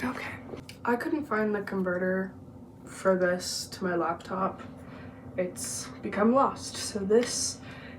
Okay. I couldn't find the converter for this to my laptop. It's become lost, so this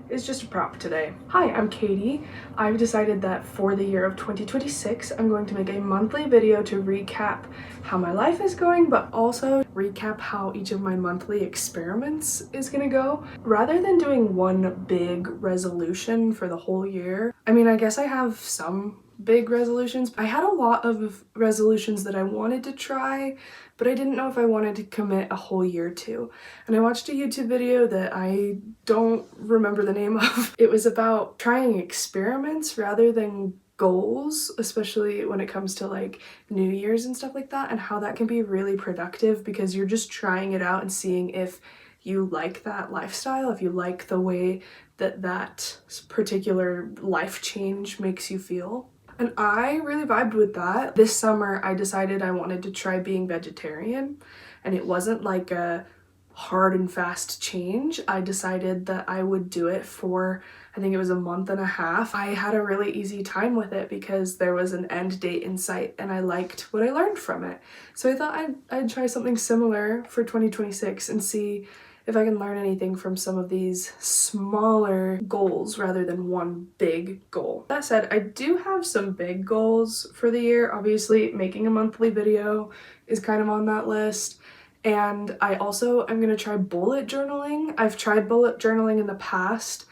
is just a prop today. Hi, I'm Katie. I've decided that for the year of 2026, I'm going to make a monthly video to recap how my life is going, but also recap how each of my monthly experiments is gonna go. Rather than doing one big resolution for the whole year, I mean, I guess I have some big resolutions. I had a lot of resolutions that I wanted to try, but I didn't know if I wanted to commit a whole year to. And I watched a YouTube video that I don't remember the name of. It was about trying experiments rather than goals, especially when it comes to like New Year's and stuff like that, and how that can be really productive because you're just trying it out and seeing if you like that lifestyle, if you like the way that that particular life change makes you feel. And I really vibed with that. This summer, I decided I wanted to try being vegetarian, and it wasn't like a hard and fast change. I decided that I would do it for, I think it was a month and a half. I had a really easy time with it because there was an end date in sight and I liked what I learned from it. So I thought I'd try something similar for 2026 and see if I can learn anything from some of these smaller goals rather than one big goal. That said, I do have some big goals for the year. Obviously, making a monthly video is kind of on that list. And I also am gonna try bullet journaling. I've tried bullet journaling in the past,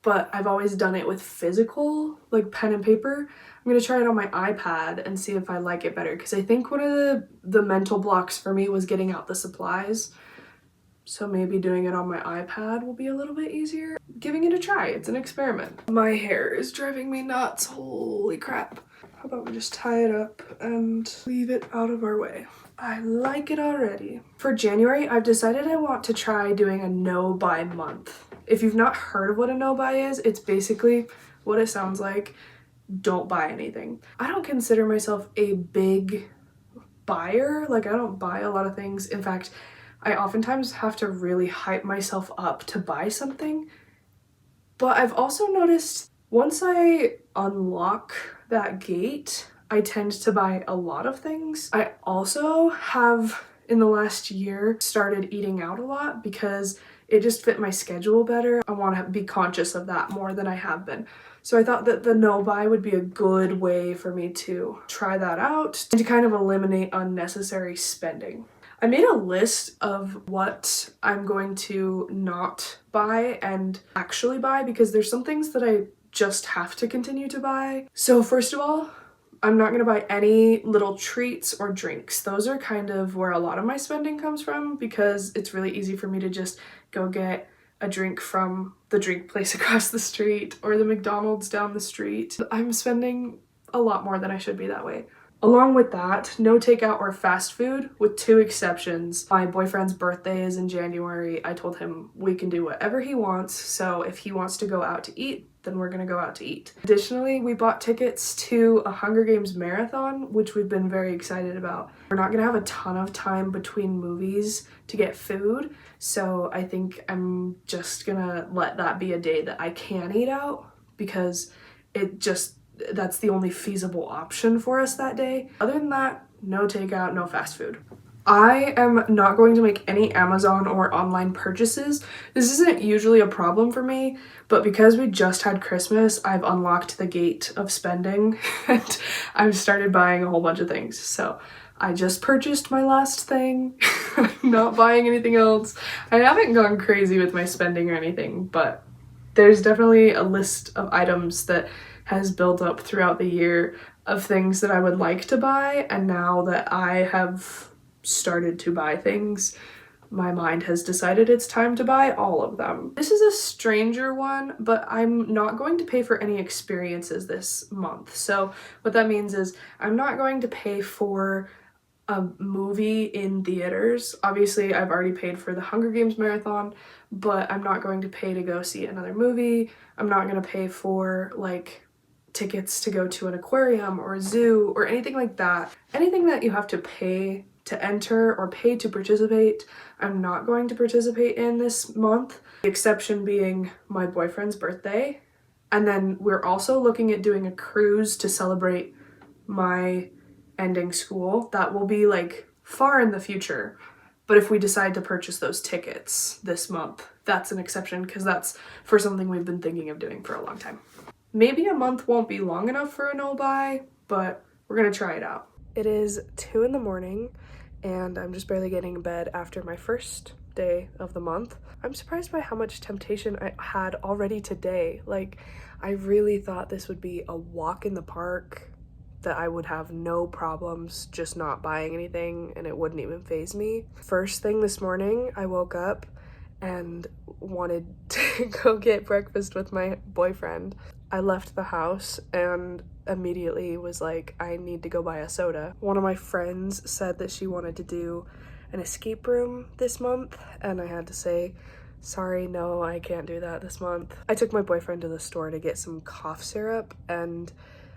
but I've always done it with physical, like pen and paper. I'm gonna try it on my iPad and see if I like it better, because I think one of the mental blocks for me was getting out the supplies. So maybe doing it on my iPad will be a little bit easier. Giving it a try, it's an experiment. My hair is driving me nuts, holy crap. How about we just tie it up and leave it out of our way? I like it already. For January, I've decided I want to try doing a no-buy month. If you've not heard of what a no-buy is, it's basically what it sounds like. Don't buy anything. I don't consider myself a big buyer. Like, I don't buy a lot of things. In fact, I oftentimes have to really hype myself up to buy something. But I've also noticed once I unlock that gate, I tend to buy a lot of things. I also have, in the last year, started eating out a lot because it just fit my schedule better. I want to be conscious of that more than I have been. So I thought that the no buy would be a good way for me to try that out and to kind of eliminate unnecessary spending. I made a list of what I'm going to not buy and actually buy, because there's some things that I just have to continue to buy. So first of all, I'm not gonna buy any little treats or drinks. Those are kind of where a lot of my spending comes from, because it's really easy for me to just go get a drink from the drink place across the street or the McDonald's down the street. I'm spending a lot more than I should be that way. Along with that, no takeout or fast food, with two exceptions. My boyfriend's birthday is in January. I told him we can do whatever he wants, so if he wants to go out to eat, then we're gonna go out to eat. Additionally, we bought tickets to a Hunger Games marathon, which we've been very excited about. We're not gonna have a ton of time between movies to get food, so I think I'm just gonna let that be a day that I can eat out, because that's the only feasible option for us that day. Other than that, no takeout, no fast food. I am not going to make any Amazon or online purchases. This isn't usually a problem for me, but because we just had Christmas, I've unlocked the gate of spending and I've started buying a whole bunch of things. So I just purchased my last thing. I'm not buying anything else. I haven't gone crazy with my spending or anything, but there's definitely a list of items that has built up throughout the year of things that I would like to buy, and now that I have started to buy things, my mind has decided it's time to buy all of them. This is a stranger one, but I'm not going to pay for any experiences this month. So what that means is I'm not going to pay for a movie in theaters. Obviously, I've already paid for the Hunger Games marathon, but I'm not going to pay to go see another movie. I'm not going to pay for like tickets to go to an aquarium or a zoo or anything like that. Anything that you have to pay to enter or pay to participate, I'm not going to participate in this month. The exception being my boyfriend's birthday. And then we're also looking at doing a cruise to celebrate my ending school. That will be like far in the future. But if we decide to purchase those tickets this month, that's an exception because that's for something we've been thinking of doing for a long time. Maybe a month won't be long enough for a no-buy, but we're gonna try it out. It is 2 in the morning and I'm just barely getting in bed after my first day of the month. I'm surprised by how much temptation I had already today. Like, I really thought this would be a walk in the park, that I would have no problems just not buying anything and it wouldn't even faze me. First thing this morning, I woke up and wanted to go get breakfast with my boyfriend. I left the house and immediately was like, I need to go buy a soda. One of my friends said that she wanted to do an escape room this month, and I had to say, sorry, no, I can't do that this month. I took my boyfriend to the store to get some cough syrup, and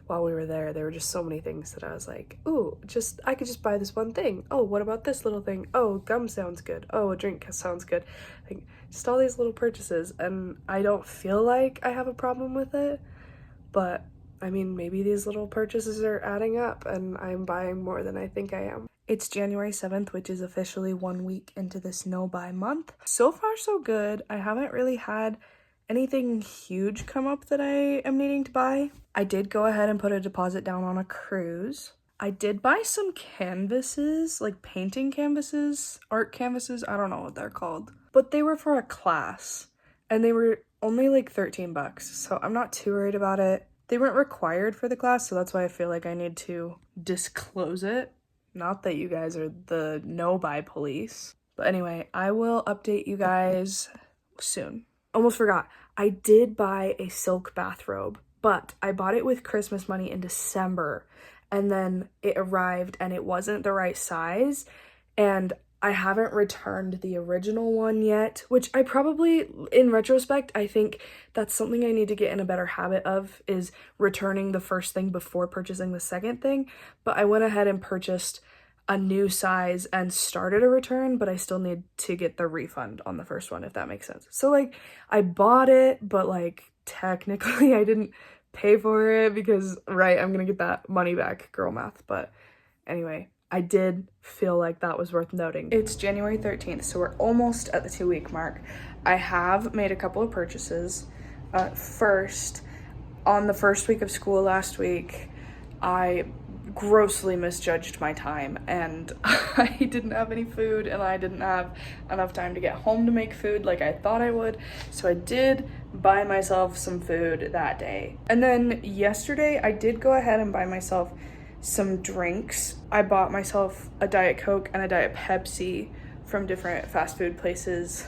while we were there were just so many things that I was like, ooh, I could just buy this one thing. Oh, what about this little thing? Oh, gum sounds good. Oh, a drink sounds good. Like, just all these little purchases, and I don't feel like I have a problem with it, but I mean, maybe these little purchases are adding up and I'm buying more than I think I am. It's January 7th, which is officially 1 week into this no-buy month. So far, so good. I haven't really had anything huge come up that I am needing to buy. I did go ahead and put a deposit down on a cruise. I did buy some canvases, like painting canvases, art canvases, I don't know what they're called. But they were for a class, and they were only like 13 bucks, so I'm not too worried about it. They weren't required for the class, so that's why I feel like I need to disclose it. Not that you guys are the no-buy police. But anyway, I will update you guys soon. Almost forgot, I did buy a silk bathrobe, but I bought it with Christmas money in December, and then it arrived and it wasn't the right size, and I haven't returned the original one yet, which I probably, in retrospect, I think that's something I need to get in a better habit of, is returning the first thing before purchasing the second thing. But I went ahead and purchased a new size and started a return, but I still need to get the refund on the first one, if that makes sense. So like, I bought it, but like technically I didn't pay for it because, right, I'm gonna get that money back, girl math. But anyway, I did feel like that was worth noting. It's January 13th, so we're almost at the 2-week mark. I have made a couple of purchases. First, on the first week of school last week, I grossly misjudged my time and I didn't have any food and I didn't have enough time to get home to make food like I thought I would. So I did buy myself some food that day. And then yesterday I did go ahead and buy myself some drinks. I bought myself a Diet Coke and a Diet Pepsi from different fast food places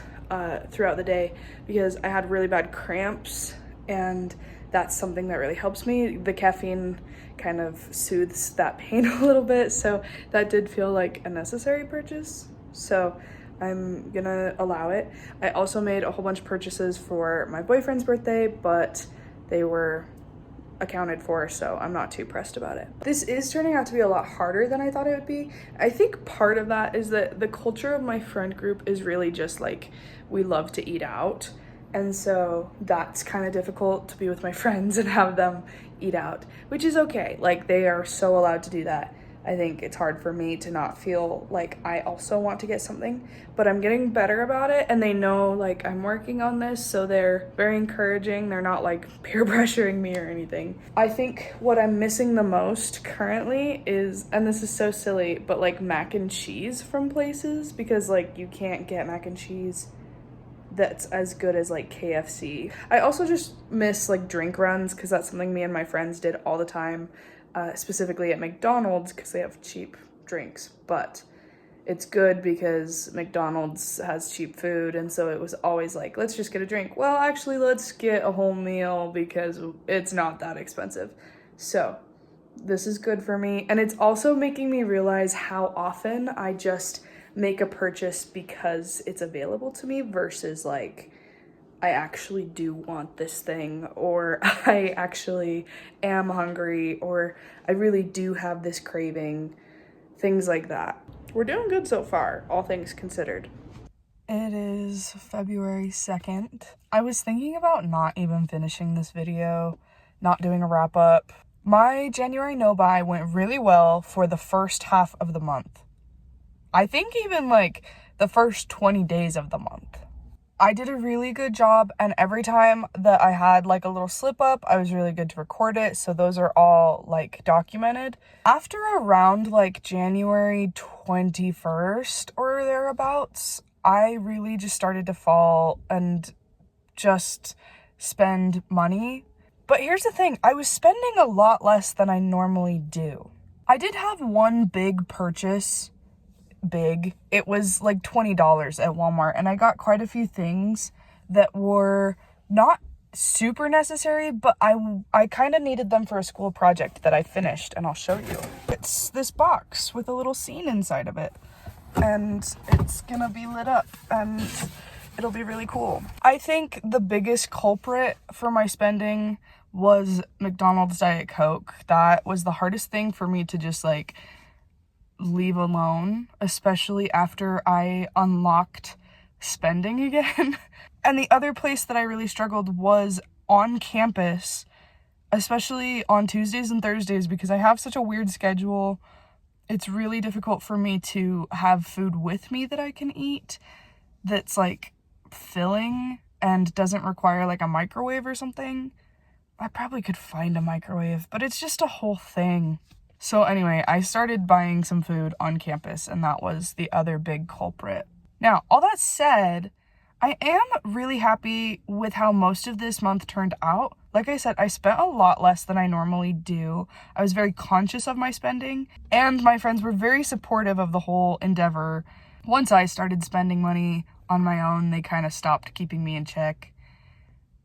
throughout the day because I had really bad cramps, and that's something that really helps me. The caffeine kind of soothes that pain a little bit, so that did feel like a necessary purchase, so I'm gonna allow it. I also made a whole bunch of purchases for my boyfriend's birthday, but they were accounted for, so I'm not too pressed about it. This is turning out to be a lot harder than I thought it would be. I think part of that is that the culture of my friend group is really just like, we love to eat out, and so that's kind of difficult to be with my friends and have them eat out, which is okay. Like, they are so allowed to do that. I think it's hard for me to not feel like I also want to get something, but I'm getting better about it, and they know like I'm working on this, so they're very encouraging. They're not like peer pressuring me or anything. I think what I'm missing the most currently is, and this is so silly, but like mac and cheese from places, because like you can't get mac and cheese that's as good as like KFC. I also just miss like drink runs, because that's something me and my friends did all the time, specifically at McDonald's, because they have cheap drinks. But it's good because McDonald's has cheap food, and so it was always like, let's just get a drink. Well, actually, let's get a whole meal because it's not that expensive. So this is good for me, and it's also making me realize how often I just make a purchase because it's available to me versus like, I actually do want this thing, or I actually am hungry, or I really do have this craving, things like that. We're doing good so far, all things considered. It is February 2nd. I was thinking about not even finishing this video, not doing a wrap up. My January no-buy went really well for the first half of the month. I think even like the first 20 days of the month. I did a really good job, and every time that I had like a little slip up, I was really good to record it, so those are all like documented. After around like January 21st or thereabouts, I really just started to fall and just spend money. But here's the thing, I was spending a lot less than I normally do. I did have one big purchase. It was like $20 at Walmart, and I got quite a few things that were not super necessary, but I kind of needed them for a school project that I finished, and I'll show you. It's this box with a little scene inside of it, and it's gonna be lit up, and it'll be really cool. I think the biggest culprit for my spending was McDonald's Diet Coke. That was the hardest thing for me to just like leave alone, especially after I unlocked spending again. And the other place that I really struggled was on campus, especially on Tuesdays and Thursdays, because I have such a weird schedule. It's really difficult for me to have food with me that I can eat that's like filling and doesn't require like a microwave or something. I probably could find a microwave, but it's just a whole thing. So anyway, I started buying some food on campus, and that was the other big culprit. Now, all that said, I am really happy with how most of this month turned out. Like I said, I spent a lot less than I normally do. I was very conscious of my spending, and my friends were very supportive of the whole endeavor. Once I started spending money on my own, they kind of stopped keeping me in check,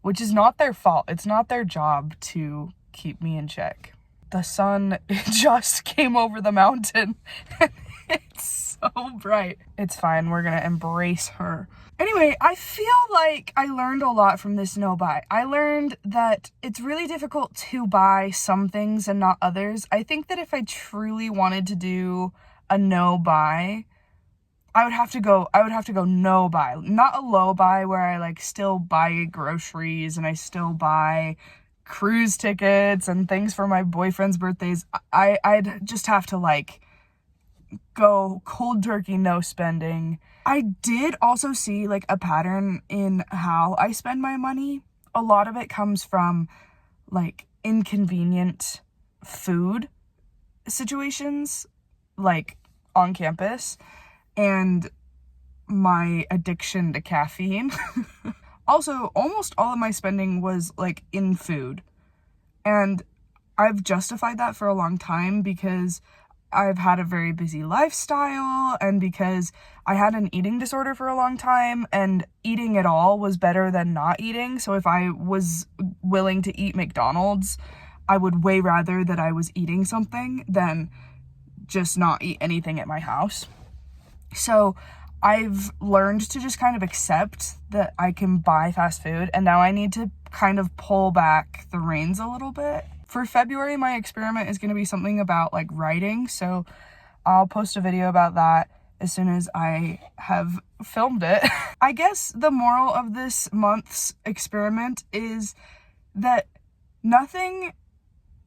which is not their fault. It's not their job to keep me in check. The sun just came over the mountain. It's so bright. It's fine. We're gonna embrace her. Anyway, I feel like I learned a lot from this no-buy. I learned that it's really difficult to buy some things and not others. I think that if I truly wanted to do a no-buy, I would have to go no-buy. Not a low-buy where I like still buy groceries and I still buy cruise tickets and things for my boyfriend's birthdays. I'd just have to like go cold turkey, no spending. I did also see like a pattern in how I spend my money. A lot of it comes from like inconvenient food situations like on campus and my addiction to caffeine. Also, almost all of my spending was like in food, and I've justified that for a long time because I've had a very busy lifestyle and because I had an eating disorder for a long time, and eating at all was better than not eating. So if I was willing to eat McDonald's, I would way rather that I was eating something than just not eat anything at my house. So I've learned to just kind of accept that I can buy fast food, and now I need to kind of pull back the reins a little bit. For February, my experiment is going to be something about like writing, so I'll post a video about that as soon as I have filmed it. I guess the moral of this month's experiment is that nothing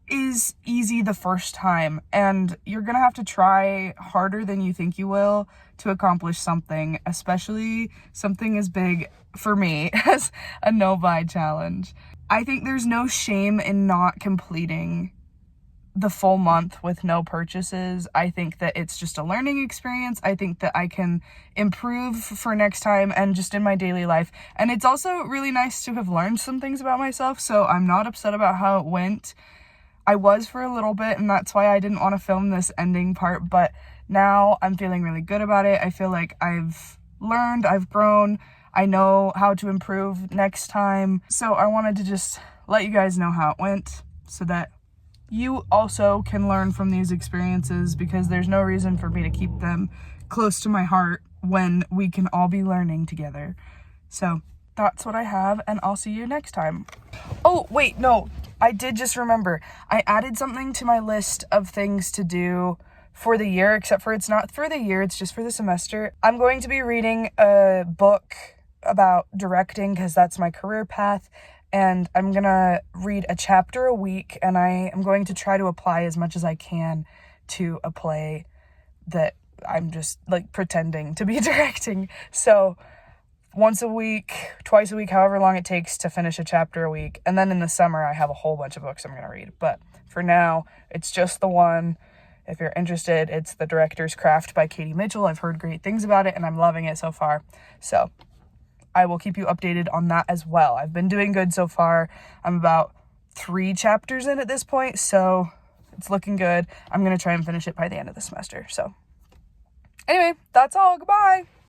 is easy the first time, and you're gonna have to try harder than you think you will to accomplish something, especially something as big for me as a no-buy challenge. I think there's no shame in not completing the full month with no purchases. I think that it's just a learning experience. I think that I can improve for next time and just in my daily life. And it's also really nice to have learned some things about myself, so I'm not upset about how it went. I was for a little bit, and that's why I didn't want to film this ending part, but now I'm feeling really good about it. I feel like I've learned, I've grown, I know how to improve next time. So I wanted to just let you guys know how it went so that you also can learn from these experiences, because there's no reason for me to keep them close to my heart when we can all be learning together. So that's what I have, and I'll see you next time. Oh, wait, no, I did just remember. I added something to my list of things to do for the year, except for it's not for the year, it's just for the semester. I'm going to be reading a book about directing because that's my career path, and I'm gonna read a chapter a week, and I am going to try to apply as much as I can to a play that I'm just like pretending to be directing. So once a week, twice a week, however long it takes to finish a chapter a week. And then in the summer, I have a whole bunch of books I'm going to read. But for now, it's just the one. If you're interested, it's The Director's Craft by Katie Mitchell. I've heard great things about it, and I'm loving it so far. So I will keep you updated on that as well. I've been doing good so far. I'm about 3 chapters in at this point, so it's looking good. I'm going to try and finish it by the end of the semester. So anyway, that's all. Goodbye.